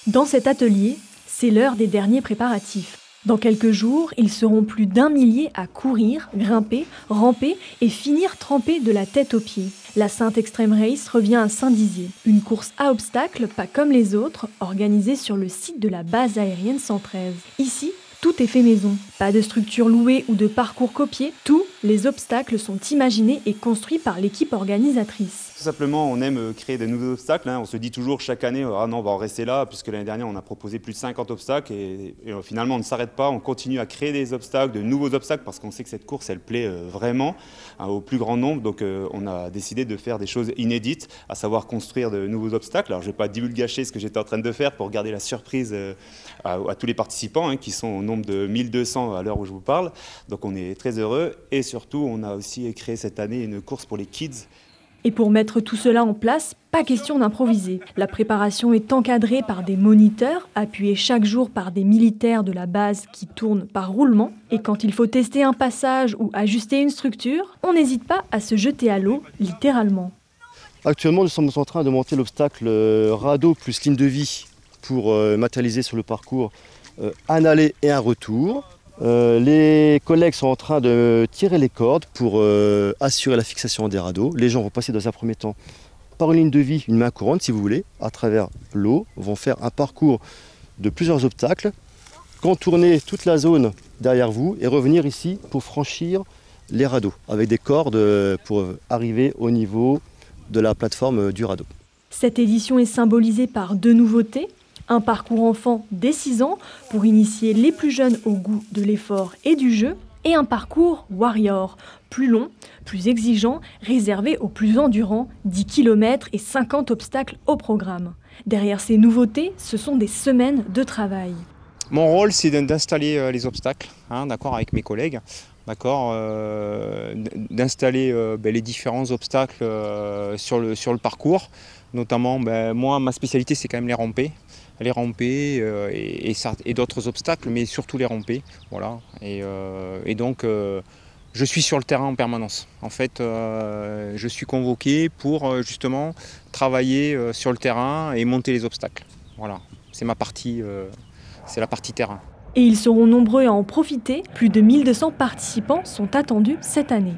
Dans cet atelier, c'est l'heure des derniers préparatifs. Dans quelques jours, ils seront plus d'1 millier à courir, grimper, ramper et finir trempés de la tête aux pieds. La Sainte Extreme Race revient à Saint-Dizier, une course à obstacles pas comme les autres, organisée sur le site de la base aérienne 113. Ici, tout est fait maison. Pas de structure louée ou de parcours copié, tous les obstacles sont imaginés et construits par l'équipe organisatrice. Tout simplement, on aime créer de nouveaux obstacles. On se dit toujours chaque année, ah non, on va en rester là, puisque l'année dernière, on a proposé plus de 50 obstacles. Et finalement, on ne s'arrête pas, on continue à créer des obstacles, de nouveaux obstacles, parce qu'on sait que cette course, elle plaît vraiment au plus grand nombre. Donc, on a décidé de faire des choses inédites, à savoir construire de nouveaux obstacles. Alors, je ne vais pas divulgacher ce que j'étais en train de faire pour garder la surprise à tous les participants, qui sont au nombre de 1200 à l'heure où je vous parle. Donc, on est très heureux. Et surtout, on a aussi créé cette année une course pour les kids. Et pour mettre tout cela en place, pas question d'improviser. La préparation est encadrée par des moniteurs, appuyés chaque jour par des militaires de la base qui tournent par roulement. Et quand il faut tester un passage ou ajuster une structure, on n'hésite pas à se jeter à l'eau, littéralement. Actuellement, nous sommes en train de monter l'obstacle radeau plus ligne de vie pour matérialiser sur le parcours un aller et un retour. Les collègues sont en train de tirer les cordes pour assurer la fixation des radeaux. Les gens vont passer dans un premier temps par une ligne de vie, une main courante si vous voulez, à travers l'eau, vont faire un parcours de plusieurs obstacles, contourner toute la zone derrière vous et revenir ici pour franchir les radeaux avec des cordes pour arriver au niveau de la plateforme du radeau. Cette édition est symbolisée par 2 nouveautés. Un parcours enfant dès 6 ans pour initier les plus jeunes au goût de l'effort et du jeu, et un parcours warrior, plus long, plus exigeant, réservé aux plus endurants, 10 km et 50 obstacles au programme. Derrière ces nouveautés, ce sont des semaines de travail. Mon rôle, c'est d'installer les obstacles, d'accord, avec mes collègues, d'accord, d'installer les différents obstacles sur le parcours. Notamment, moi, ma spécialité, c'est quand même les ramper et d'autres obstacles, mais surtout les ramper. Voilà. Et donc, je suis sur le terrain en permanence. En fait, je suis convoqué pour justement travailler sur le terrain et monter les obstacles. Voilà, c'est ma partie, c'est la partie terrain. Et ils seront nombreux à en profiter. Plus de 1200 participants sont attendus cette année.